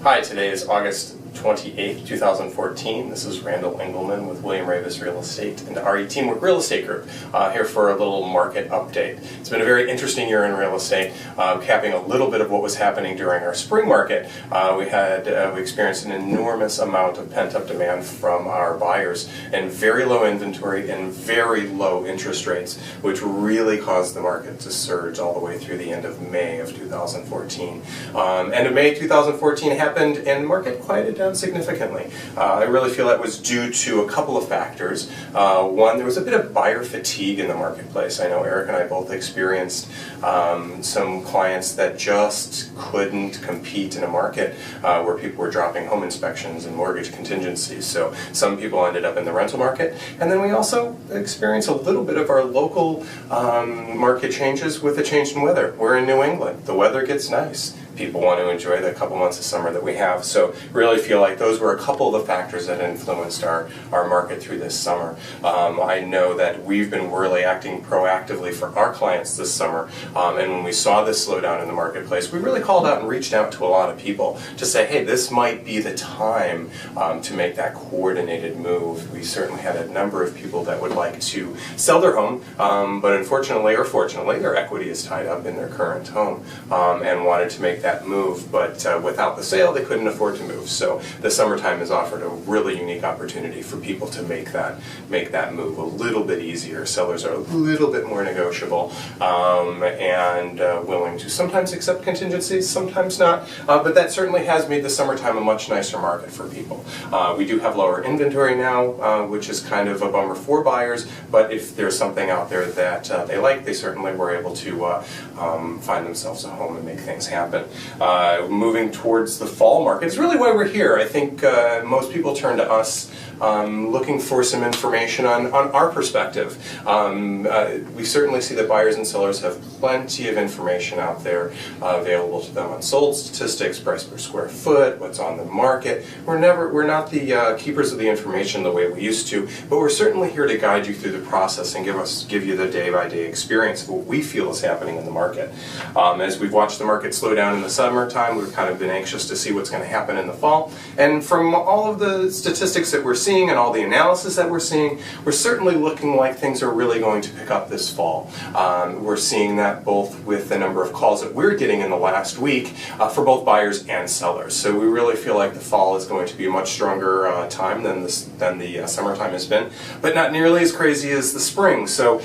Hi, today is August 28th, 2014. This is Randal Engelmann with William Ravis Real Estate and the RE Teamwork Real Estate Group here for a little market update. It's been a very interesting year in real estate, capping a little bit of what was happening during our spring market. We experienced an enormous amount of pent-up demand from our buyers and very low inventory and very low interest rates, which really caused the market to surge all the way through the end of May of 2014. End of May 2014 happened and the market quieted down significantly. I really feel that was due to a couple of factors. One, there was a bit of buyer fatigue in the marketplace. I know Eric and I both experienced some clients that just couldn't compete in a market where people were dropping home inspections and mortgage contingencies. So some people ended up in the rental market. And then we also experienced a little bit of our local market changes with the change in weather. We're in New England. The weather gets nice. People want to enjoy the couple months of summer that we have. So really feel like those were a couple of the factors that influenced our market through this summer. I know that we've been really acting proactively for our clients this summer. And when we saw this slowdown in the marketplace, we really called out and reached out to a lot of people to say, hey, this might be the time to make that coordinated move. We certainly had a number of people that would like to sell their home, but unfortunately or fortunately, their equity is tied up in their current home and wanted to make that move, but without the sale, they couldn't afford to move. So the summertime has offered a really unique opportunity for people to make that move a little bit easier. Sellers are a little bit more negotiable and willing to sometimes accept contingencies, sometimes not, but that certainly has made the summertime a much nicer market for people. We do have lower inventory now, which is kind of a bummer for buyers, but if there's something out there that they like, they certainly were able to find themselves a home and make things happen. Moving towards the fall market is really why we're here. I think most people turn to us looking for some information on our perspective. We certainly see that buyers and sellers have plenty of information out there available to them on sold statistics, price per square foot, what's on the market. We're not the keepers of the information the way we used to, but we're certainly here to guide you through the process and give you the day-by-day experience of what we feel is happening in the market. As we've watched the market slow down in the summertime, we've kind of been anxious to see what's going to happen in the fall. And from all of the statistics that we're seeing and all the analysis that we're seeing, we're certainly looking like things are really going to pick up this fall. We're seeing that both with the number of calls that we're getting in the last week for both buyers and sellers. So we really feel like the fall is going to be a much stronger time than the summertime has been, but not nearly as crazy as the spring. So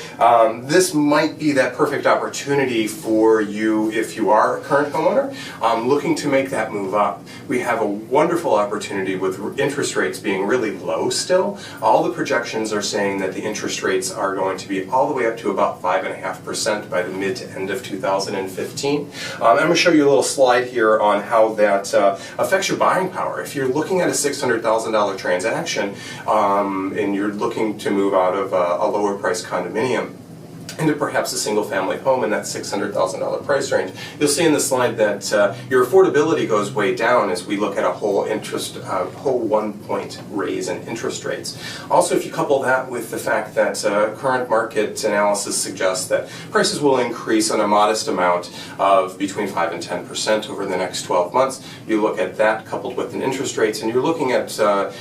this might be that perfect opportunity for you if you are a current homeowner looking to make that move up. We have a wonderful opportunity with interest rates being really low still. All the projections are saying that the interest rates are going to be all the way up to about 5.5% by the mid to end of 2015. I'm going to show you a little slide here on how that affects your buying power. If you're looking at a $600,000 transaction and you're looking to move out of a lower price condominium into perhaps a single-family home in that $600,000 price range, you'll see in the slide that your affordability goes way down as we look at a whole 1-point raise in interest rates. Also, if you couple that with the fact that current market analysis suggests that prices will increase on a modest amount of between 5 and 10% over the next 12 months, you look at that coupled with an interest rates, and you're looking at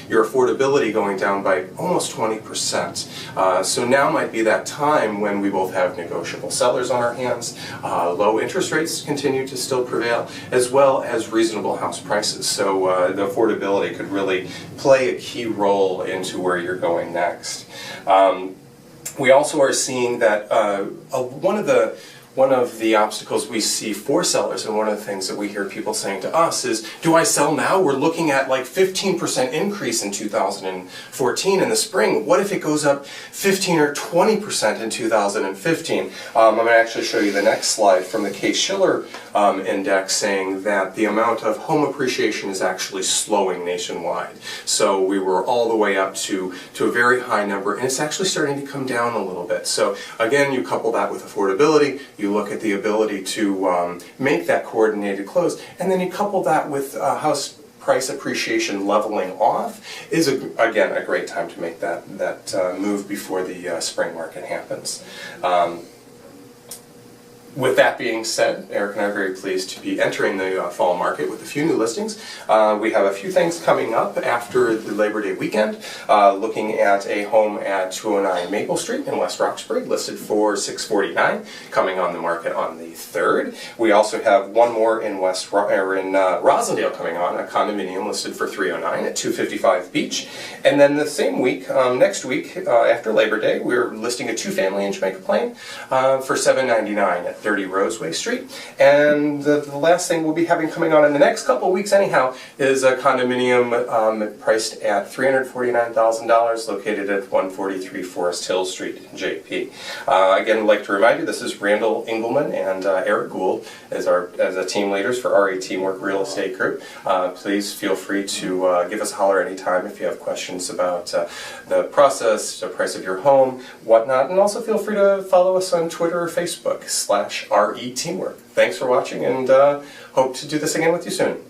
your affordability going down by almost 20%. So now might be that time when we both have negotiable sellers on our hands, low interest rates continue to still prevail, as well as reasonable house prices. So the affordability could really play a key role into where you're going next. We also are seeing that one of the obstacles we see for sellers, and one of the things that we hear people saying to us is, do I sell now? We're looking at like 15% increase in 2014 in the spring. What if it goes up 15 or 20% in 2015? I'm going to actually show you the next slide from the Case-Shiller index saying that the amount of home appreciation is actually slowing nationwide. So we were all the way up to a very high number, and it's actually starting to come down a little bit. So again, you couple that with affordability, you look at the ability to make that coordinated close, and then you couple that with house price appreciation leveling off, is again a great time to make that move before the spring market happens. With that being said, Eric and I are very pleased to be entering the fall market with a few new listings. We have a few things coming up after the Labor Day weekend. Looking at a home at 209 Maple Street in West Roxbury, listed for $649, coming on the market on the 3rd. We also have one more in Rosendale coming on, a condominium listed for $309 at 255 Beach. And then the same week, next week, after Labor Day, we're listing a two-family in Jamaica Plain for $799 at 30 Roseway Street. And the last thing we'll be having coming on in the next couple of weeks anyhow is a condominium priced at $349,000 located at 143 Forest Hill Street in JP. Again, I'd like to remind you this is Randal Engelmann and Eric Gould as the team leaders for RE Teamwork Real Estate Group. Please feel free to give us a holler anytime if you have questions about the process, the price of your home, whatnot, and also feel free to follow us on Twitter or Facebook /RE Teamwork. Thanks for watching, and hope to do this again with you soon.